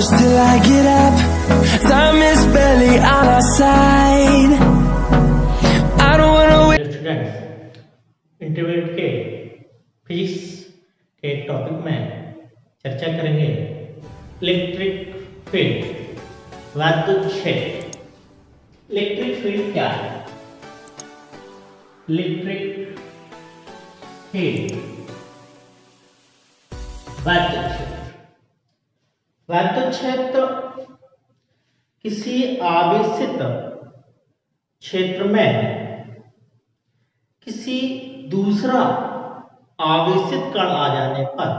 hours till I get up. Time is barely on our side. I don't wanna wait. Students, intermediate के physics के topic में चर्चा करेंगे electric field, विद्युत क्षेत्र। इलेक्ट्रिक फील्ड क्या है? इलेक्ट्रिक फील्ड, विद्युत क्षेत्र। विद्युत क्षेत्र किसी आवेशित क्षेत्र में किसी दूसरा आवेशित कण आ जाने पर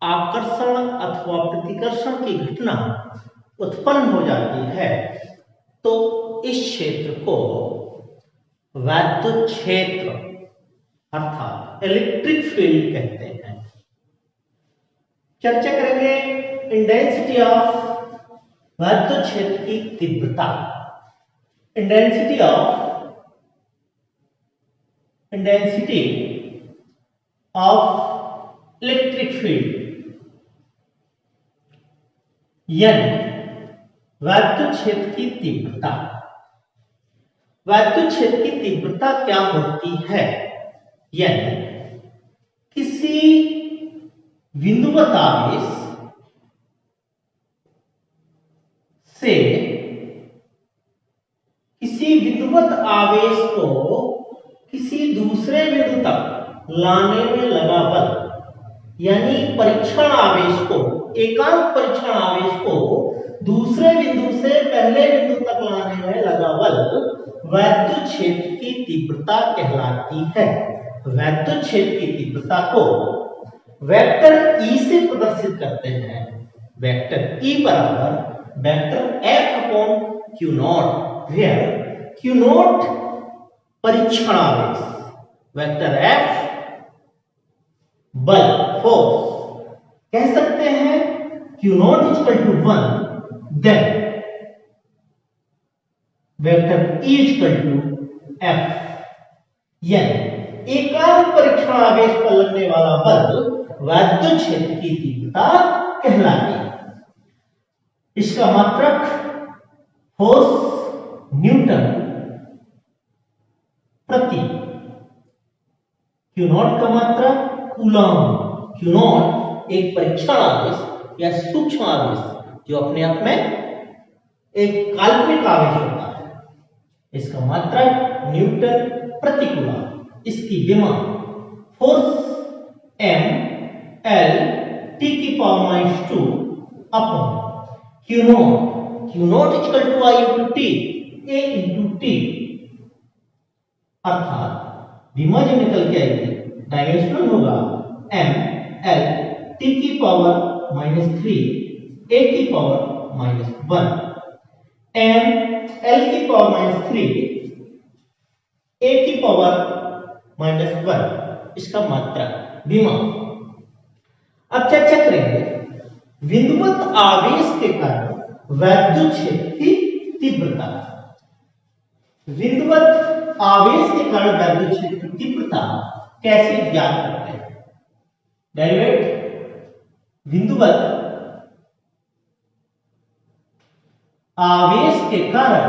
आकर्षण अथवा प्रतिकर्षण की घटना उत्पन्न हो जाती है, तो इस क्षेत्र को विद्युत क्षेत्र अर्थात इलेक्ट्रिक फील्ड कहते हैं। चर्चा करेंगे इंटेंसिटी ऑफ विद्युत क्षेत्र की तीव्रता। इंटेंसिटी ऑफ इलेक्ट्रिक फील्ड, यानी विद्युत क्षेत्र की तीव्रता। विद्युत क्षेत्र की तीव्रता क्या होती है? यानी किसी बिंदुवत आवेश से किसी बिंदुवत आवेश को किसी दूसरे बिंदु तक लाने में लगा बल, यानी परीक्षण आवेश को, एकांक परीक्षण आवेश को दूसरे बिंदु से पहले बिंदु तक लाने में लगा बल विद्युत क्षेत्र की तीव्रता कहलाती है। विद्युत क्षेत्र की तीव्रता को वेक्टर E से प्रदर्शित करते हैं। वेक्टर E बराबर vector F upon Q naught, where Q naught परीक्षण आवेश, वेक्टर F बल, फोर्स। कह सकते हैं Q naught equal to 1, then vector E equal to F, यानी एकांक परीक्षण आवेश पर लगने वाला बल विद्युत क्षेत्र की तीव्रता कहलाती है। इसका मात्रक फोर्स न्यूटन प्रति, Q नॉट का मात्रक कूलॉम। Q नॉट एक परीक्षण आवेश या सूक्ष्म आवेश जो अपने आप में एक काल्पनिक आवेश होता है, इसका मात्रक न्यूटन प्रति कूलॉम। इसकी विमा फोर्स m l t की power -2 upon Q naught equal to I into T, A into T, अर्थात विमा जो निकल के आएगी डायमेंशनल होगा m l t की पावर -3 a की पावर -1, m l की पावर -3 a की पावर -1, इसका मात्रक विमा। अब चर्चा करेंगे बिंदुवत आवेश के कारण विद्युत क्षेत्र की तीव्रता। बिंदुवत आवेश के कारण विद्युत क्षेत्र की तीव्रता कैसे ज्ञात करते हैं? डेरिवेट बिंदुवत आवेश के कारण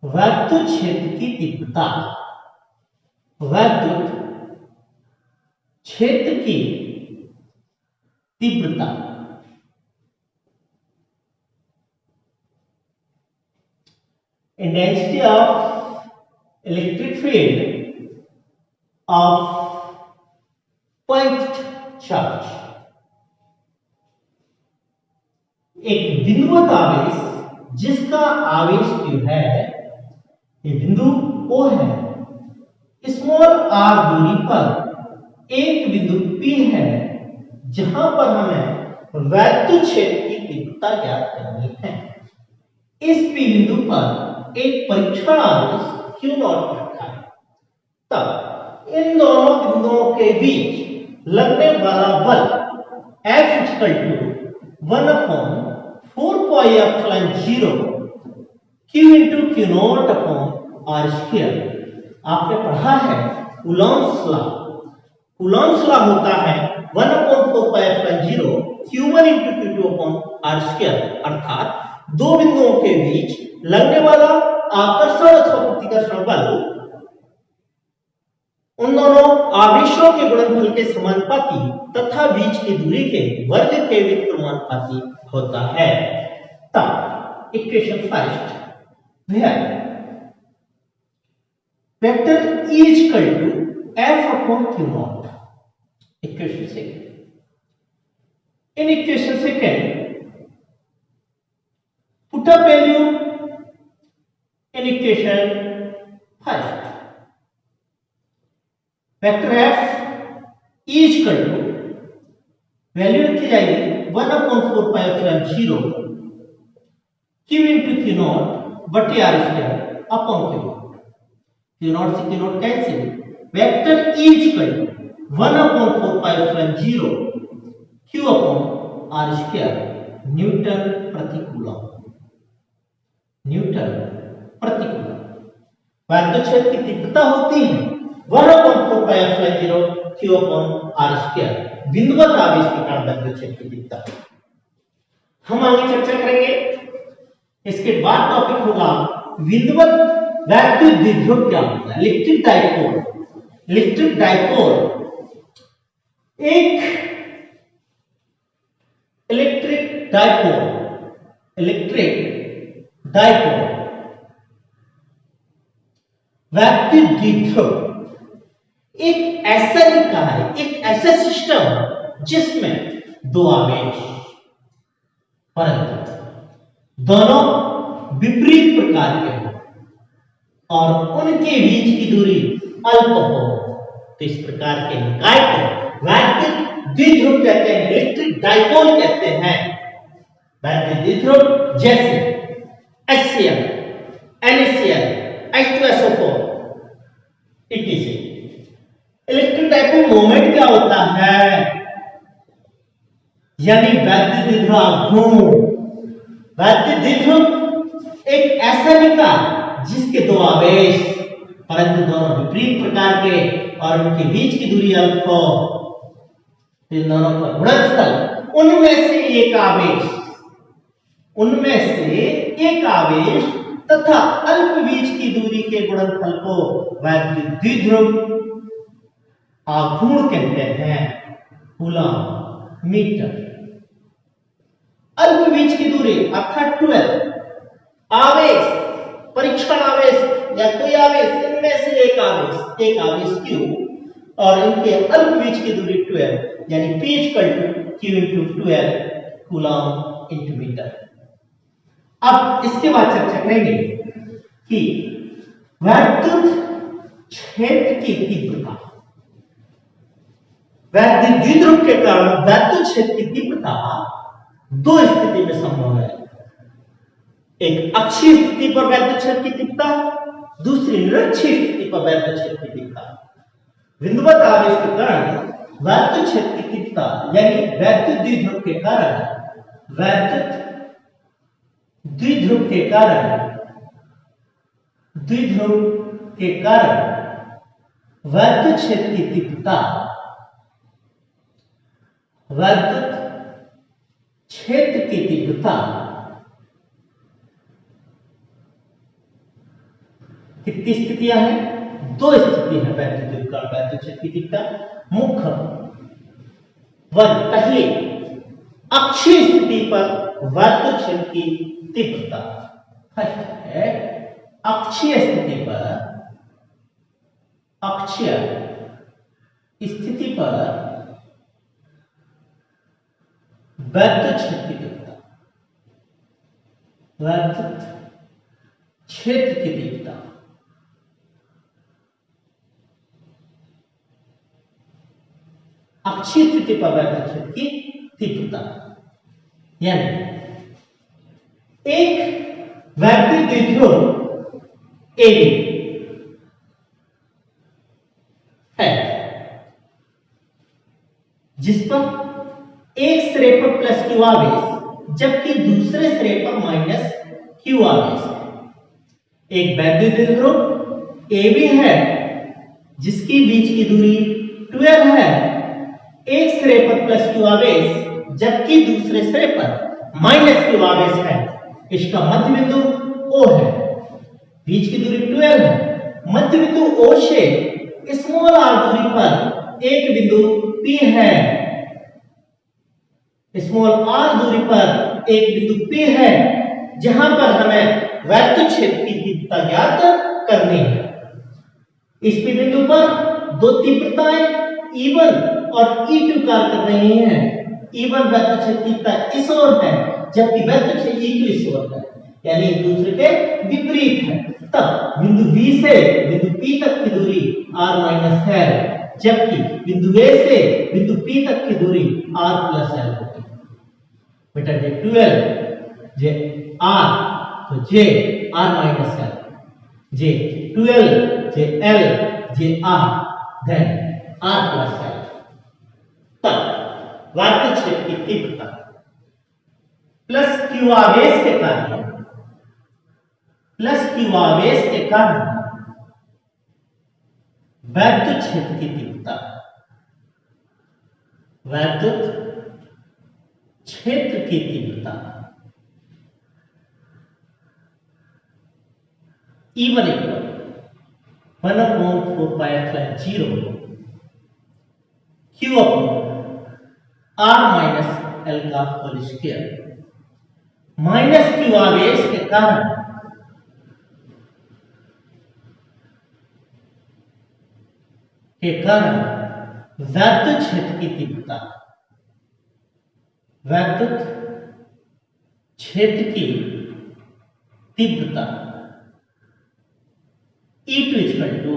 विद्युत क्षेत्र की तीव्रता। विद्युत क्षेत्र की तीव्रता intensity of electric field of point charge. एक बिंदुवत आवेश जिसका आवेश Q है, ये बिंदु O है, स्मॉल r दूरी पर एक बिंदु P है जहां पर हमें विद्युत क्षेत्र की तीव्रता ज्ञात करनी है। इस P बिंदु पर एक परीक्षण आवेश Q नॉट रखा है, तब इन दोनों बिंदुओं के बीच लगने वाला बल F equal to 1/4πε0 Q into Q not upon R square. आपने पढ़ा है कूलॉम्स लॉ। कूलॉम्स लॉ होता है 1/4πε0 q1 × q2/r², अर्थात दो बिंदुओं के बीच लगने वाला आकर्षण अथवा प्रतिकर्षण बल उन दोनों आवेशों के गुणनफल के समानुपाती तथा बीच की दूरी के वर्ग के व्युत्क्रमानुपाती होता है। तब equation first vector E = F/Q0। Equation second, in equation second put up value in equation first। Vector F = value रखी जाएगी 1/4πε0 q × q0/r²/q0। q0 से q0 cancel. Vector E = 1/4πε0 q/r², Newton प्रति कूलम। न्यूटन प्रति कूलम। वैद्युत क्षेत्र की तीव्रता होती है 1/4πε0 q/r², बिंदुवत आवेश के कारण वैद्युत क्षेत्र की तीव्रता। हम आगे चर्चा करेंगे। इसके बाद टॉपिक होगा बिंदुवत वैद्युत द्विध्रुव क्या होता है। Electric dipole. इलेक्ट्रिक डाइपोल एक इलेक्ट्रिक डाइपोल वैद्युत द्विध्रुव एक ऐसा निकाय, एक ऐसा सिस्टम जिसमें दो आवेश परंतु दोनों विपरीत प्रकार के हो और उनके बीच की दूरी अल्प हो, तो इस प्रकार के निकाय को वैद्युत द्विध्रुव कहते हैं, इलेक्ट्रिक डाइपोल कहते हैं। वैद्युत द्विध्रुव जैसे HCl, NaCl, H2SO4 etc। Electric dipole moment क्या होता है, यानी वैद्युत द्विध्रुव आघूर्ण। वैद्युत द्विध्रुव एक ऐसा निकाय जिसके दो आवेश परंतु दोनों विपरीत प्रकार के और उनके बीच की दूरी अल्प हो, इन दोनों का गुणनफल उनमें से एक आवेश तथा अल्प बीच की दूरी के गुणनफल को वैद्युत द्विध्रुव आघूर्ण कहते हैं, कूलम मीटर। अल्प बीच की दूरी अर्थात 12 आवेश, परीक्षण आवेश या कोई आवेश, इनमें से एक आवेश Q और इनके अल्प बीच की दूरी 12, यानी P = Q × 12 कूलम × मीटर। अब इसके बाद चर्चा करेंगे कि वैद्युत क्षेत्र की तीव्रता। वैद्युत द्विध्रुव के कारण वैद्युत क्षेत्र की तीव्रता दो स्थिति में संभव है। एक अक्षीय स्थिति पर वैद्युत क्षेत्र की तीव्रता, दूसरी निरक्षीय स्थिति पर वैद्युत क्षेत्र की तीव्रता। बिंदुवत आवेश के कारण वैद्युत क्षेत्र की तीव्रता यानी वैद्युत द्विध्रुव के कारण वैद्युत क्षेत्र की तीव्रता कितनी स्थितियां हैं? दो स्थिति है वैद्युत क्षेत्र की तीव्रता। मुख्य पहले अक्षीय स्थिति पर वैद्युत क्षेत्र की तीव्रता है। अक्षीय स्थिति पर वैद्युत क्षेत्र की तीव्रता, वैद्युत क्षेत्र की तीव्रता अक्षीय स्थिति पर वैद्युत क्षेत्र की तीव्रता, यानी एक वैद्युत द्विध्रुव AB है जिस पर एक सिरे पर प्लस Q आवेश जबकि दूसरे सिरे पर माइनस Q आवेश है। एक वैद्युत द्विध्रुव AB है जिसकी बीच की दूरी 12 है एक सिरे पर प्लस क्यू आवेश जबकि दूसरे सिरे पर माइनस क्यू आवेश है। इसका मध्य बिंदु O है, बीच की दूरी 12 है। मध्य बिंदु O से स्मॉल r दूरी पर एक बिंदु P है। स्मॉल r दूरी पर एक बिंदु P है जहां पर हमें वैद्युत क्षेत्र की तीव्रता ज्ञात करनी है। इस बिंदु पर दो तीव्रताएं E1 और E2 कार्य कर रही हैं। E1 वैद्युत क्षेत्र की तीव्रता इस ओर है जबकि वैद्युत क्षेत्र E2 इस ओर है, यानी एक दूसरे के विपरीत है। तब बिंदु B से बिंदु P तक की दूरी r माइनस है जबकि बिंदु A से बिंदु P तक की दूरी r प्लस l होगी। बेटा जे 12 जे r तो J r minus l, J 12 J l J r then r plus l। तब वैद्युत क्षेत्र की तीव्रता प्लस q आवेश के कारण वैद्युत क्षेत्र की तीव्रता E1 equal 1/4 pi epsilon 0 q upon r minus l का होल स्क्वायर। माइनस q आवेश के कारण वैद्युत क्षेत्र की तीव्रता E2 equal to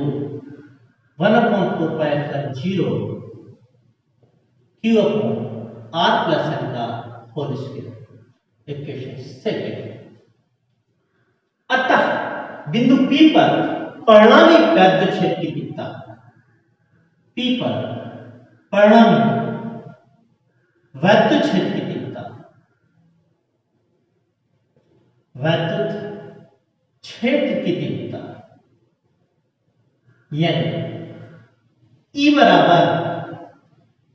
1/4 pi epsilon 0 q upon r plus l का होल स्क्वायर। Equation second. अतः बिंदु P पर परिणामी वैद्युत क्षेत्र की तीव्रता वैद्युत क्षेत्र की तीव्रता यानी E बराबर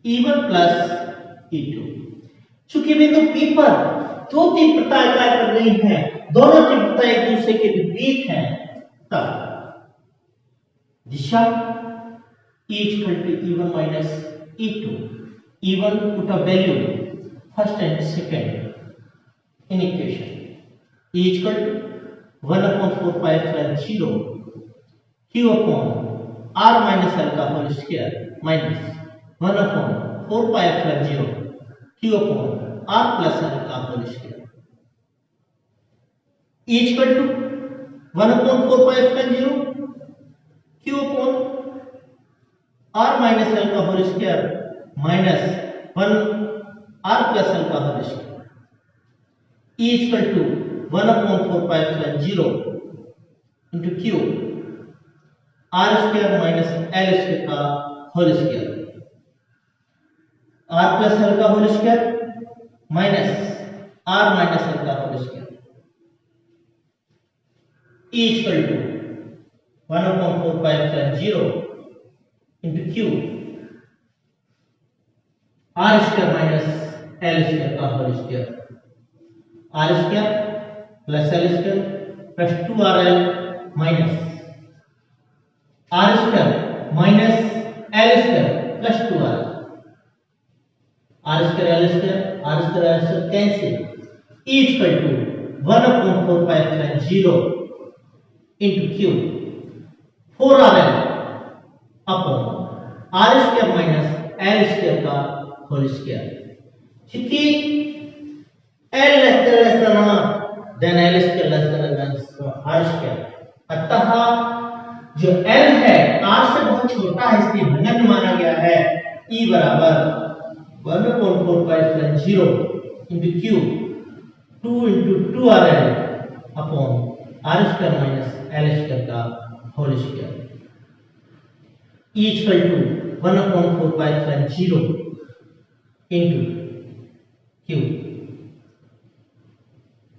E1 प्लस E2। चूंकि बिंदु P पर दो तीव्रताएं कार्य कर रही हैं, दोनों तीव्रता एक दूसरे के विपरीत हैं, तब दिशा E equal to E1 minus E2। E1 put a value first and second in equation। E equal to 1/4 pi epsilon 0 q upon r minus l का whole square minus 1/4 pi epsilon 0 q upon r plus l का whole square. E equal to 1/4 pi epsilon 0 q upon r minus l का whole square minus 1 r plus l का whole square. E equal to 1/4 pi epsilon 0 into q r square minus l square का whole square, r plus l का whole square minus r minus l का whole square. E equal to 1/4 pi epsilon 0 into q r square minus l square का whole square, r square plus l square plus 2rl minus r square minus l square plus 2rl, r square l square cancel। E equal to 1/4 pi epsilon 0 into q 4rl upon r square minus l square का whole square. क्योंकि l less than r then l square less than r square, अतः जो l है r से बहुत छोटा है इसलिए नगण्य माना गया है। E बराबर 1/4 pi epsilon 0 into q 2 into 2rl upon r square minus l square का whole square. E equal to 1/4 pi epsilon 0 into q।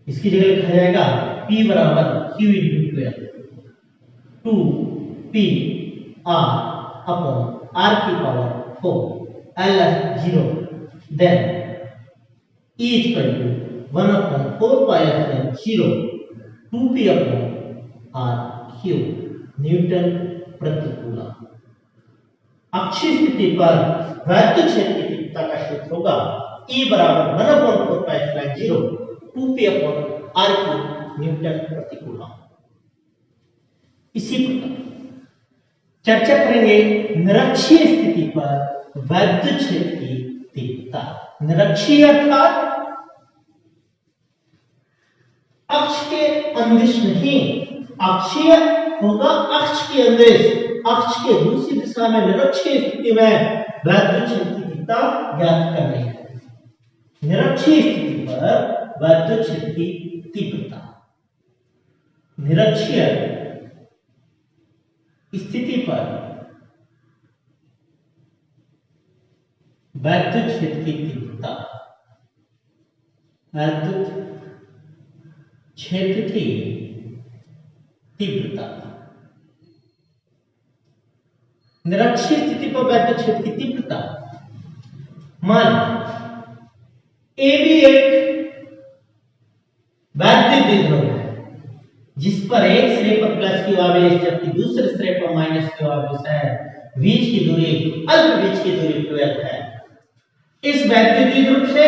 इसकी जगह लिखा जाएगा P बराबर q into 12 2 p r upon r की power 4 l 0 then E is equal to 1 upon 4 pi epsilon 0 2p upon r cube Newton प्रति coulomb. अक्षीय स्थिति पर वैद्युत क्षेत्र की तीव्रता का सूत्र होगा E बराबर 1 upon 4 pi epsilon 0 2p upon r cube Newton प्रति कूलम। इसी प्रकार चर्चा करेंगे निरक्षीय स्थिति पर वैद्युत क्षेत्र की तीव्रता। निरक्षीय अर्थात अक्ष के अंदिश नहीं, अक्षीय होगा अक्ष के अंदिश, अक्ष के दूसरी दिशा में निरक्षीय स्थिति में वैद्युत क्षेत्र की तीव्रता ज्ञात करनी है। निरक्षीय स्थिति पर वैद्युत क्षेत्र की तीव्रता, निरक्षीय स्थिति पर वैद्युत क्षेत्र की तीव्रता, वैद्युत क्षेत्र की तीव्रता, निरक्षीय स्थिति पर वैद्युत क्षेत्र की तीव्रता। मान ए भी एक वैद्युत द्विध्रुव है जिस पर एक सिरे पर प्लस क्यू आवेश जबकि दूसरे सिरे पर माइनस क्यू आवेश है। बीच की दूरी अल्प बीच की दूरी 12 है। इस वैद्युत द्विध्रुव से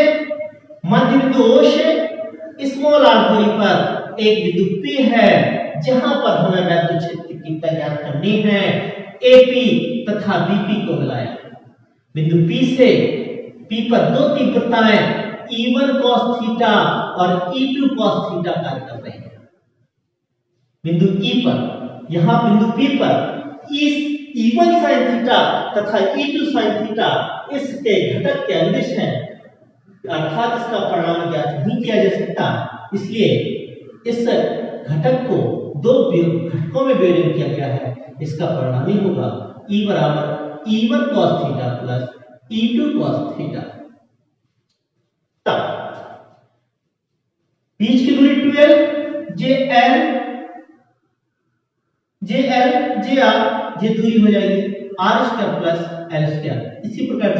मध्य बिंदु O से स्मॉल r दूरी पर एक बिंदु P है जहां पर हमें वैद्युत क्षेत्र की तीव्रता ज्ञात करनी है। AP तथा BP को मिलाया, बिंदु P से P पर दो तीव्रताएं E1 cos थीटा और E2 cos थीटा कार्य कर रही हैं। बिंदु E पर, यहां बिंदु P पर E1 sin थीटा तथा E2 sin थीटा इसके घटक के अंदिश हैं, अर्थात इसका परिणाम ज्ञात नहीं किया जा सकता। इसलिए इस घटक को दो घटकों में विभाजित किया गया है। इसका परिणाम ही होगा E बराबर E1 cos theta plus E2 cos theta. तब बीच की दूरी 12, JR ये दूरी हो जाएगी r square plus l square. इसी प्रकार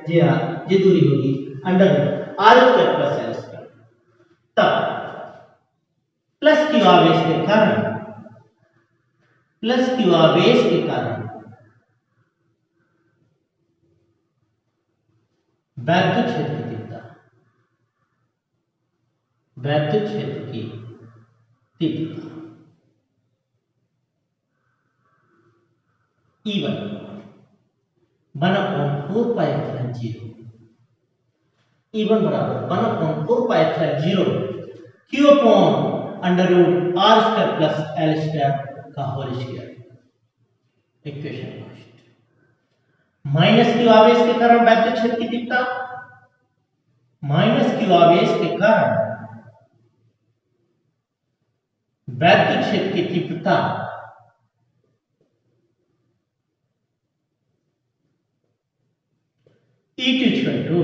JR ये दूरी होगी under r square plus l square. तब प्लस क्यू आवेश के कारण वैद्युत क्षेत्र की तीव्रता, वैद्युत क्षेत्र की तीव्रता E1 1/4 पाई एप्सिलॉन 0, E1 बराबर 1/4 pi epsilon 0 Q upon under root r square plus l square का whole square. Equation first. Minus Q आवेश के कारण वैद्युत क्षेत्र की तीव्रता, माइनस क्यू आवेश के कारण वैद्युत क्षेत्र की तीव्रता E2 equal to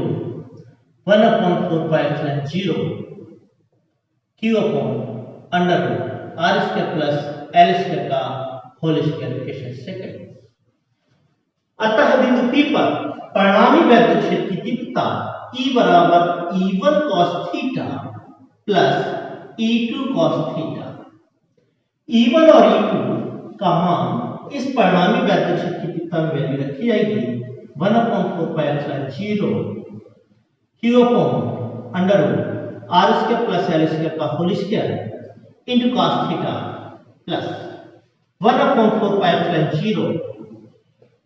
1/4 pi epsilon 0 Q upon under root r square plus l square का होल स्क्वायर। Equation second. अतः बिंदु P पर परिणामी वैद्युत क्षेत्र की तीव्रता E बराबर E1 cos theta plus E2 cos theta. E1 और E2 का मान इस परिणामी वैद्युत क्षेत्र की तीव्रता में वैल्यू रखी जाएगी 1/4 pi epsilon 0 Q upon under root r square plus l square का whole square into cos theta plus 1/4 pi epsilon 0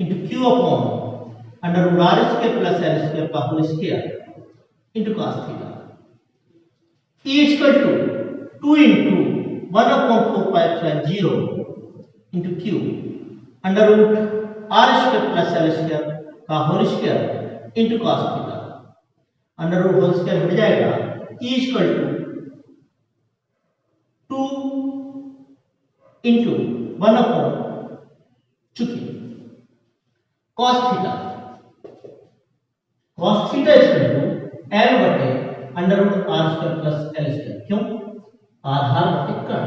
into Q upon under root r square plus l square का whole square into cos theta. E is equal to 2 into 1/4 pi epsilon 0 into Q under root r square plus l square का whole square into cos theta. Under root whole square मिल जाएगा। E is equal to 2 into 1/, चूंकि cos theta is equal to L बटे under root r square plus l square. क्यों? आधार बटे कण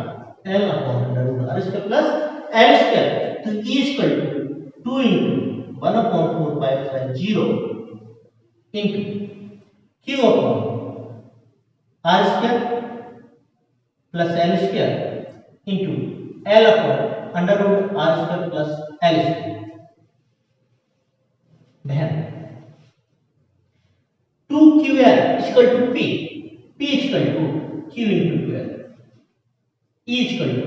L upon under root r square plus l square. तो E is equal to 2 into 1/4π0 into q upon r square plus l square into l upon under root r square plus l square. Then 2qr is equal to p is equal to q into qr, e is equal to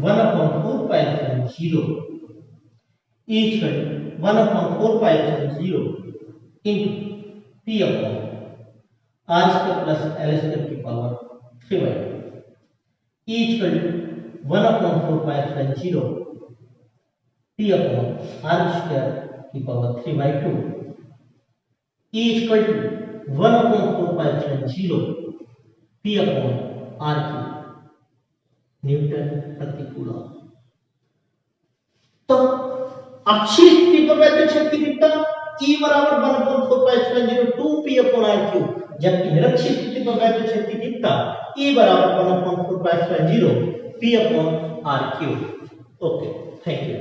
1/4π0, e is equal to 1/4π0 into p upon r square plus l square की power 3/2, e is equal to 1/4π0 p upon r square की power 3/2, e is equal to 1/4π0 p upon r cube Newton प्रति coulomb. तो अक्षीय स्थिति पर वैद्युत शक्ति कितना E बराबर 1/4π0 2p upon r cube, जबकि निरक्षीय स्थिति पर वैद्युत शक्ति कितना E बराबर 1/4π0 p upon r cube। Okay, thank you.